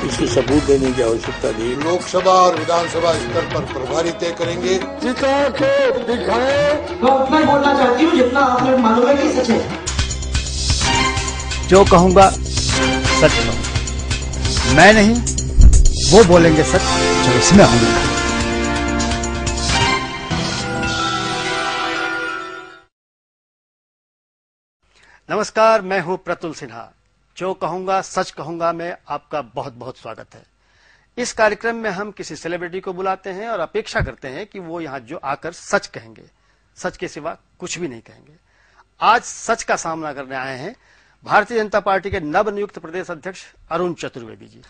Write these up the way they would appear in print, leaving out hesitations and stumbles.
इसकी सबूत देने की आवश्यकता नहीं। लोकसभा और विधानसभा स्तर पर प्रभारी तय करेंगे। दिखा के दिखाए। मैं उतना ही बोलना चाहती हूँ जितना आप लोग मानोगे कि सच है। जो कहूंगा सच कहूंगा, मैं नहीं वो बोलेंगे सच जो इसमें होंगे। नमस्कार, मैं हूं प्रतुल सिन्हा। जो कहूंगा सच कहूंगा में आपका बहुत बहुत स्वागत है। इस कार्यक्रम में हम किसी सेलिब्रिटी को बुलाते हैं और अपेक्षा करते हैं कि वो यहां जो आकर सच कहेंगे, सच के सिवा कुछ भी नहीं कहेंगे। आज सच का सामना करने आए हैं भारतीय जनता पार्टी के नवनियुक्त प्रदेश अध्यक्ष अरुण चतुर्वेदी जी।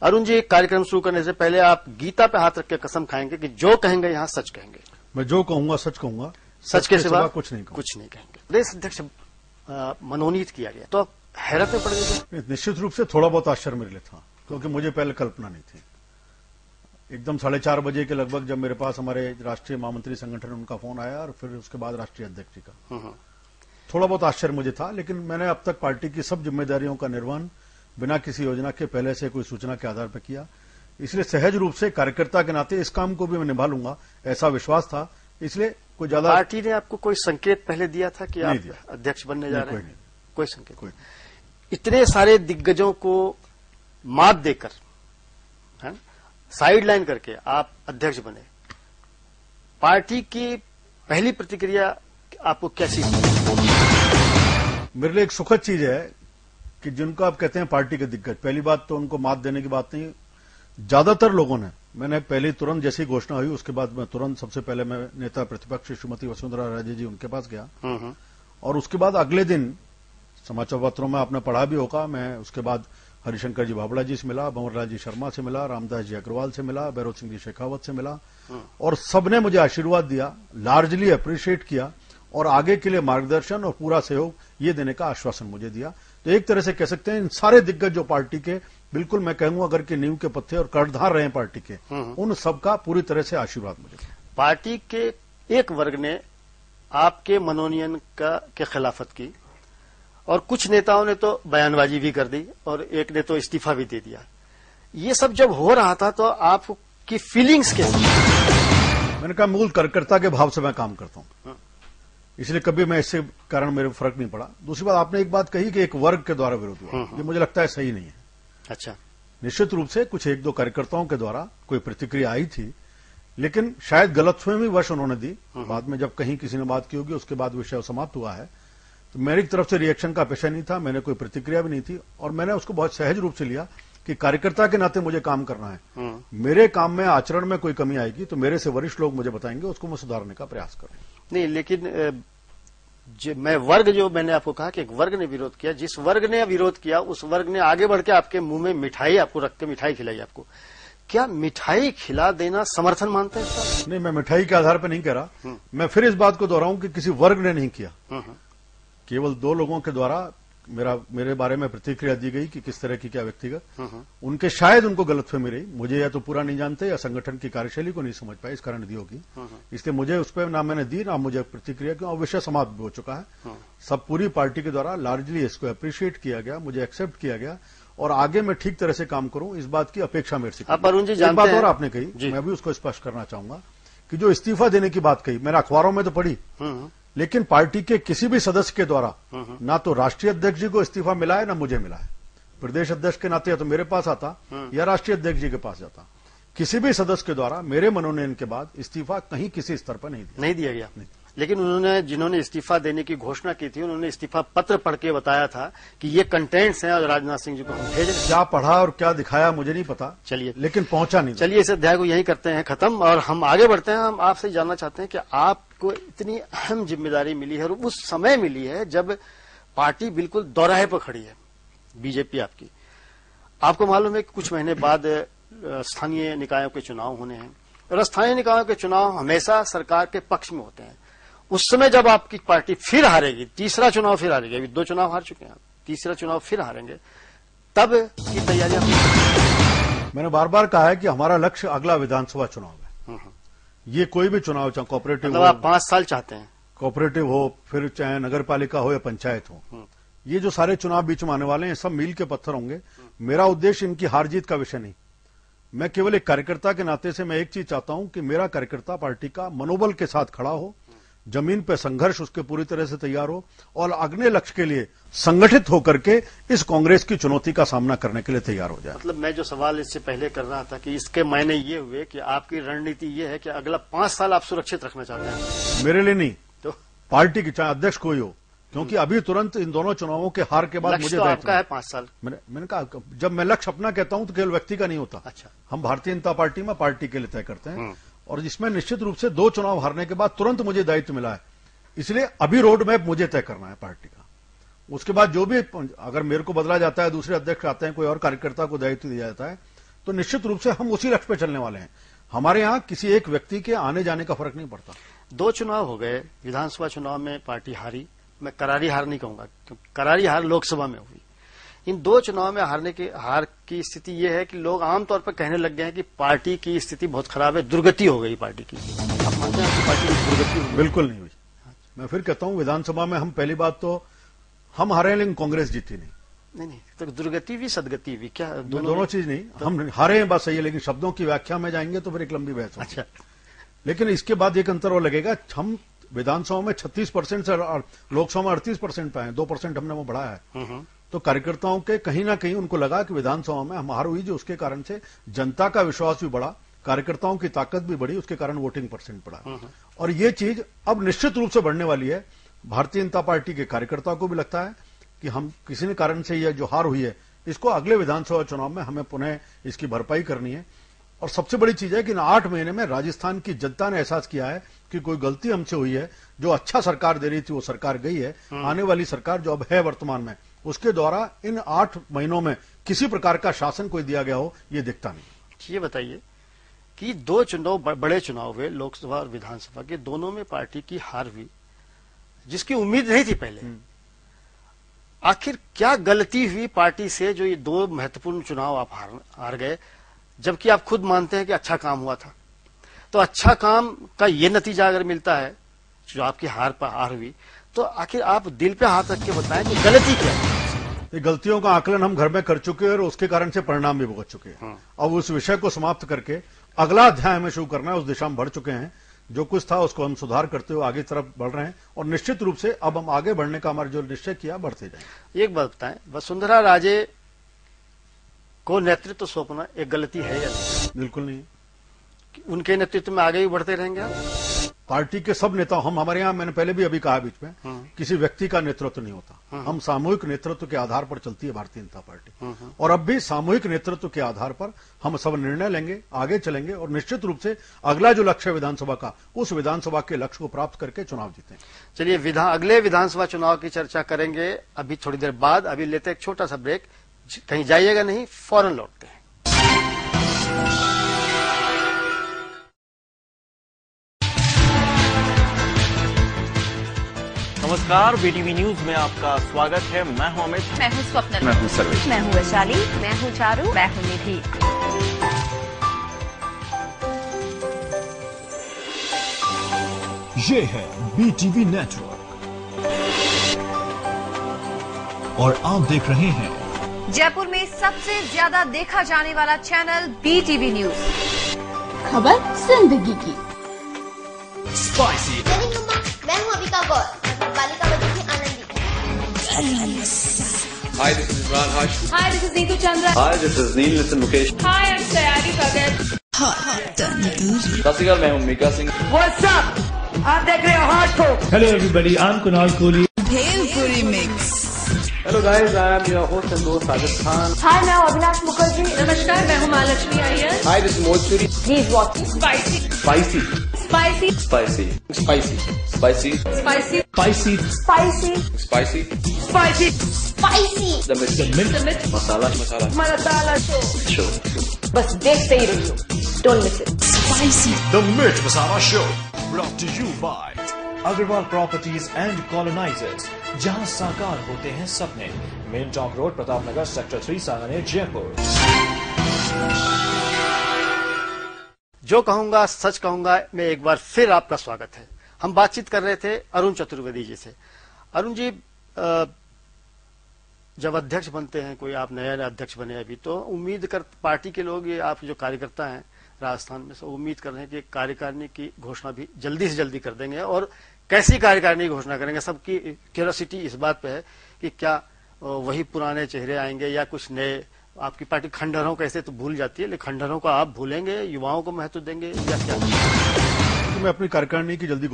अरुण जी, कार्यक्रम शुरू करने से पहले आप गीता पे हाथ रख के कसम खाएंगे कि जो कहेंगे यहां सच कहेंगे। मैं जो कहूंगा सच कहूंगा, सच के सिवा कुछ नहीं कहेंगे। प्रदेश अध्यक्ष मनोनीत किया गया तो हैरत में पड़ गए। निश्चित रूप से थोड़ा बहुत आश्चर्य मेरे लिए था, क्योंकि मुझे पहले कल्पना नहीं थी। एकदम 4:30 बजे के लगभग जब मेरे पास हमारे राष्ट्रीय महामंत्री संगठन उनका फोन आया और फिर उसके बाद राष्ट्रीय अध्यक्ष जी का, थोड़ा बहुत आश्चर्य मुझे था। लेकिन मैंने अब तक पार्टी की सब जिम्मेदारियों का निर्वहन बिना किसी योजना के पहले से कोई सूचना के आधार पर किया, इसलिए सहज रूप से कार्यकर्ता के नाते इस काम को भी मैं निभा लूंगा, ऐसा विश्वास था। इसलिए कोई ज्यादा पार्टी ने आपको कोई संकेत पहले दिया था कि आप अध्यक्ष बनने जा रहे हैं? कोई संकेत कोई। इतने सारे दिग्गजों को मात देकर, साइड लाइन करके आप अध्यक्ष बने, पार्टी की पहली प्रतिक्रिया आपको कैसी? मेरे लिए एक सुखद चीज है कि जिनको आप कहते हैं पार्टी के दिग्गज, पहली बात तो उनको मात देने की बात नहीं। ज्यादातर लोगों ने, मैंने पहले तुरंत जैसी घोषणा हुई उसके बाद मैं तुरंत सबसे पहले मैं नेता प्रतिपक्ष श्रीमती वसुंधरा राजे जी उनके पास गया और उसके बाद अगले दिन समाचार पत्रों में आपने पढ़ा भी होगा, मैं उसके बाद हरिशंकर जी भाबड़ा जी से मिला, भंवरलाल जी शर्मा से मिला, रामदास जी अग्रवाल से मिला, भैरव सिंह जी शेखावत से मिला और सबने मुझे आशीर्वाद दिया, लार्जली अप्रिशिएट किया और आगे के लिए मार्गदर्शन और पूरा सहयोग ये देने का आश्वासन मुझे दिया। तो एक तरह से कह सकते हैं इन सारे दिग्गज जो पार्टी के, बिल्कुल मैं कहूंगा अगर के नींव के पत्ते और कर्णधार रहे हैं पार्टी के, उन सबका पूरी तरह से आशीर्वाद मुझे। पार्टी के एक वर्ग ने आपके मनोनयन के खिलाफत की और कुछ नेताओं ने तो बयानबाजी भी कर दी और एक ने तो इस्तीफा भी दे दिया। ये सब जब हो रहा था तो आपकी फीलिंग्स कैसी? मैंने कहा मूल कार्यकर्ता के भाव से मैं काम करता हूं, इसलिए कभी मैं इससे कारण मेरे फर्क नहीं पड़ा। दूसरी बात, आपने एक बात कही कि एक वर्ग के द्वारा विरोध हुआ, ये मुझे लगता है सही नहीं है। अच्छा, निश्चित रूप से कुछ एक दो कार्यकर्ताओं के द्वारा कोई प्रतिक्रिया आई थी, लेकिन शायद गलतफहमी वश उन्होंने दी। बाद में जब कहीं किसी ने बात की होगी उसके बाद विषय समाप्त हुआ है, तो मेरी तरफ से रिएक्शन का पेशा नहीं था, मैंने कोई प्रतिक्रिया भी नहीं थी और मैंने उसको बहुत सहज रूप से लिया कि कार्यकर्ता के नाते मुझे काम करना है। मेरे काम में आचरण में कोई कमी आएगी तो मेरे से वरिष्ठ लोग मुझे बताएंगे, उसको मैं सुधारने का प्रयास करूंगा। नहीं, लेकिन जो मैंने आपको कहा कि एक वर्ग ने विरोध किया, जिस वर्ग ने विरोध किया उस वर्ग ने आगे बढ़ के आपके मुंह में मिठाई आपको रख के मिठाई खिलाई आपको। क्या मिठाई खिला देना समर्थन मानते हैं साहब? नहीं, मैं मिठाई के आधार पर नहीं कह रहा। मैं फिर इस बात को दोहराऊं कि किसी वर्ग ने नहीं किया, केवल दो लोगों के द्वारा मेरे बारे में प्रतिक्रिया दी गई कि किस तरह की क्या व्यक्तिगत, उनके शायद उनको गलतफहमी रही, मुझे या तो पूरा नहीं जानते या संगठन की कार्यशैली को नहीं समझ पाए, इस कारण दी होगी। इसलिए मुझे उस पर ना मैंने दी ना मुझे प्रतिक्रिया की और विषय समाप्त भी हो चुका है। सब पूरी पार्टी के द्वारा लार्जली इसको अप्रिशिएट किया गया, मुझे एक्सेप्ट किया गया और आगे मैं ठीक तरह से काम करूं, इस बात की अपेक्षा मेरे से। अरुण जी जानते बात हैं, और आपने कही, मैं भी उसको स्पष्ट करना चाहूंगा कि जो इस्तीफा देने की बात कही, मैंने अखबारों में तो पढ़ी, लेकिन पार्टी के किसी भी सदस्य के द्वारा ना तो राष्ट्रीय अध्यक्ष जी को इस्तीफा मिला है ना मुझे मिला है। प्रदेश अध्यक्ष के नाते या तो मेरे पास आता या राष्ट्रीय अध्यक्ष जी के पास जाता। किसी भी सदस्य के द्वारा मेरे मनोनयन के बाद इस्तीफा कहीं किसी स्तर पर नहीं दिया गया। लेकिन जिन्होंने इस्तीफा देने की घोषणा की थी उन्होंने इस्तीफा पत्र पढ़ के बताया था कि ये कंटेंट्स हैं और राजनाथ सिंह जी को हम भेज रहे। क्या पढ़ा और क्या दिखाया मुझे नहीं पता, चलिए, लेकिन पहुंचा नहीं। चलिए इस अध्याय को यही करते हैं खत्म और हम आगे बढ़ते हैं। हम आपसे जानना चाहते हैं कि आपको इतनी अहम जिम्मेदारी मिली है और उस समय मिली है जब पार्टी बिल्कुल दौराहे पर खड़ी है, बीजेपी आपकी। आपको मालूम है कि कुछ महीने बाद स्थानीय निकायों के चुनाव होने हैं और स्थानीय निकायों के चुनाव हमेशा सरकार के पक्ष में होते हैं। उस समय जब आपकी पार्टी फिर हारेगी, तीसरा चुनाव फिर हारेगी, अभी 2 चुनाव हार चुके हैं आप, तीसरा चुनाव फिर हारेंगे, तब की तैयारियां? मैंने बार बार कहा है कि हमारा लक्ष्य अगला विधानसभा चुनाव है। ये कोई भी चुनाव, चाहे कोऑपरेटिव मतलब आप 5 साल चाहते हैं? कोऑपरेटिव हो, फिर चाहे नगर पालिका हो या पंचायत हो, ये जो सारे चुनाव बीच में आने वाले हैं सब मील के पत्थर होंगे। मेरा उद्देश्य इनकी हार जीत का विषय नहीं, मैं केवल एक कार्यकर्ता के नाते से मैं एक चीज चाहता हूं कि मेरा कार्यकर्ता पार्टी का मनोबल के साथ खड़ा हो, जमीन पे संघर्ष उसके पूरी तरह से तैयार हो और अगले लक्ष्य के लिए संगठित होकर के इस कांग्रेस की चुनौती का सामना करने के लिए तैयार हो जाए। मतलब मैं जो सवाल इससे पहले कर रहा था कि इसके मायने ये हुए कि आपकी रणनीति ये है कि अगला 5 साल आप सुरक्षित रखना चाहते हैं। मेरे लिए नहीं, तो पार्टी की, चाहे अध्यक्ष कोई हो, क्योंकि अभी तुरंत इन दोनों चुनावों के हार के बाद लक्ष्य मुझे तो दायित्व आपका है 5 साल। मैंने कहा जब मैं लक्ष्य अपना कहता हूं तो केवल व्यक्ति का नहीं होता। अच्छा। हम भारतीय जनता पार्टी में पार्टी के लिए तय करते हैं और जिसमें निश्चित रूप से 2 चुनाव हारने के बाद तुरंत मुझे दायित्व मिला है, इसलिए अभी रोड मैप मुझे तय करना है पार्टी का। उसके बाद जो भी, अगर मेरे को बदला जाता है, दूसरे अध्यक्ष आते हैं, कोई और कार्यकर्ता को दायित्व दिया जाता है, तो निश्चित रूप से हम उसी लक्ष्य पे चलने वाले हैं। हमारे यहां किसी एक व्यक्ति के आने जाने का फर्क नहीं पड़ता। 2 चुनाव हो गए, विधानसभा चुनाव में पार्टी हारी, मैं करारी हार नहीं कहूंगा क्योंकि करारी हार लोकसभा में हुई। इन 2 चुनाव में हार की स्थिति यह है कि लोग आमतौर पर कहने लग गए हैं कि पार्टी की स्थिति बहुत खराब है, दुर्गति हो गई पार्टी की। आप मानते हैं कि पार्टी की दुर्गति हुई? बिल्कुल नहीं हुई। मैं फिर कहता हूं विधानसभा में हम पहली बात तो हम हारे लेकिन कांग्रेस जीती नहीं। नहीं, तो दुर्गति भी सदगति भी क्या दोनों चीज नहीं, हम हारे हैं बात सही है, लेकिन शब्दों की व्याख्या में जाएंगे तो फिर एक लंबी बहस होगी। अच्छा। लेकिन इसके बाद एक अंतर और लगेगा, हम विधानसभा में 36% से लोकसभा में 38% पे आए, 2% हमने वो बढ़ाया है। तो कार्यकर्ताओं के कहीं ना कहीं उनको लगा कि विधानसभा में हम हार हुई, जो उसके कारण से जनता का विश्वास भी बढ़ा, कार्यकर्ताओं की ताकत भी बढ़ी, उसके कारण वोटिंग परसेंट बढ़ा। और ये चीज अब निश्चित रूप से बढ़ने वाली है। भारतीय जनता पार्टी के कार्यकर्ताओं को भी लगता है कि हम किसी न कारण से यह जो हार हुई है, इसको अगले विधानसभा चुनाव में हमें पुनः इसकी भरपाई करनी है। और सबसे बड़ी चीज है कि इन 8 महीने में राजस्थान की जनता ने एहसास किया है कि कोई गलती हमसे हुई है। जो अच्छा सरकार दे रही थी वो सरकार गई है, आने वाली सरकार जो अब है वर्तमान में, उसके द्वारा इन 8 महीनों में किसी प्रकार का शासन कोई दिया गया हो, ये दिखता नहीं। ये बताइए कि 2 चुनाव बड़े चुनाव हुए, लोकसभा और विधानसभा के, दोनों में पार्टी की हार हुई जिसकी उम्मीद नहीं थी पहले। आखिर क्या गलती हुई पार्टी से जो ये 2 महत्वपूर्ण चुनाव आप हार गए, जबकि आप खुद मानते हैं कि अच्छा काम हुआ था? तो अच्छा काम का ये नतीजा अगर मिलता है जो आपकी हार हुई, तो आखिर आप दिल पे हाथ रख के बताएं कि गलती क्या है? ये गलतियों का आकलन हम घर में कर चुके हैं और उसके कारण से परिणाम भी भुगत चुके हैं। अब उस विषय को समाप्त करके अगला अध्याय हमें शुरू करना है, उस दिशा में बढ़ चुके हैं। जो कुछ था उसको हम सुधार करते हुए आगे तरफ बढ़ रहे हैं और निश्चित रूप से अब हम आगे बढ़ने का हमारा जो निश्चय किया, बढ़ते जाएंगे। एक बात बताएं, वसुंधरा राजे को नेतृत्व सौंपना एक गलती है या नहीं? बिल्कुल नहीं। उनके नेतृत्व में आगे भी बढ़ते रहेंगे आप? पार्टी के सब नेता, हम हमारे यहाँ, मैंने पहले भी अभी कहा बीच में, किसी व्यक्ति का नेतृत्व नहीं होता। हम सामूहिक नेतृत्व के आधार पर चलती है भारतीय जनता पार्टी, और अब भी सामूहिक नेतृत्व के आधार पर हम सब निर्णय लेंगे, आगे चलेंगे और निश्चित रूप से अगला जो लक्ष्य है विधानसभा का, उस विधानसभा के लक्ष्य को प्राप्त करके चुनाव जीतेंगे। चलिए अगले विधानसभा चुनाव की चर्चा करेंगे अभी थोड़ी देर बाद। अभी लेते एक छोटा सा ब्रेक, कहीं जाइएगा नहीं, फौरन लौटते हैं। नमस्कार, बीटीवी न्यूज में आपका स्वागत है। मैं हूं अमित, मैं हूं स्वप्नल, मैं हूं सर्वेश, मैं हूं वैशाली, मैं हूं चारू, मैं हूं निधि। ये है बीटीवी नेटवर्क और आप देख रहे हैं जयपुर में सबसे ज्यादा देखा जाने वाला चैनल बीटीवी न्यूज। खबर जिंदगी की। स्पाइसी। मैं हूं अबिका गौर, बालिका बच्ची की Anandi. Hi, this is Imran Hashmi. Hi, this is Neetu Chandra. Hi, this is Neil Nitin Mukesh. Hi, I'm Sayari Bhagat. सत मैं हूं मीका सिंह। What's up? आप देख रहे हो हॉट को। Hello everybody, I am Kunal Kohli. Bhelpuri mix. Hello guys, I am your host and दोस्त Sajid Khan. Hi, मैं हूं अविनाश मुखर्जी। नमस्कार, मैं हूं Mahalakshmi Iyer. Hi, this is Mohit Puri. Please watch Spicy. Spicy, Spicy. spicy, spicy, spicy, Spicy. Spicy. Spicy. spicy. Spicy. Spicy. The myth, The myth. Masala Malatala show. Show. बस देखते ही रहिए। Don't miss it. Spicy. The Mirch Masala show brought to you by Agrawal properties and colonisers, जहां साकार होते हैं सपने। Main Tonk road, Pratap Nagar, sector 3, Sanganer, Jaipur. जो कहूंगा सच कहूंगा में एक बार फिर आपका स्वागत है। हम बातचीत कर रहे थे अरुण चतुर्वेदी जी से। अरुण जी, जब अध्यक्ष बनते हैं कोई, आप नया अध्यक्ष बने अभी, तो उम्मीद कर पार्टी के लोग, ये आप जो कार्यकर्ता हैं राजस्थान में, सब उम्मीद कर रहे हैं कि कार्यकारिणी की घोषणा भी जल्दी से जल्दी कर देंगे। और कैसी कार्यकारिणी की घोषणा करेंगे, सबकी क्यूरियोसिटी इस बात पे है कि क्या वही पुराने चेहरे आएंगे या कुछ नए। आपकी पार्टी खंडहरों कैसे तो भूल जाती है, लेकिन खंडहरों को आप भूलेंगे, युवाओं को महत्व देंगे या क्या? मैं अपनी कार्यकारिणी की जल्दी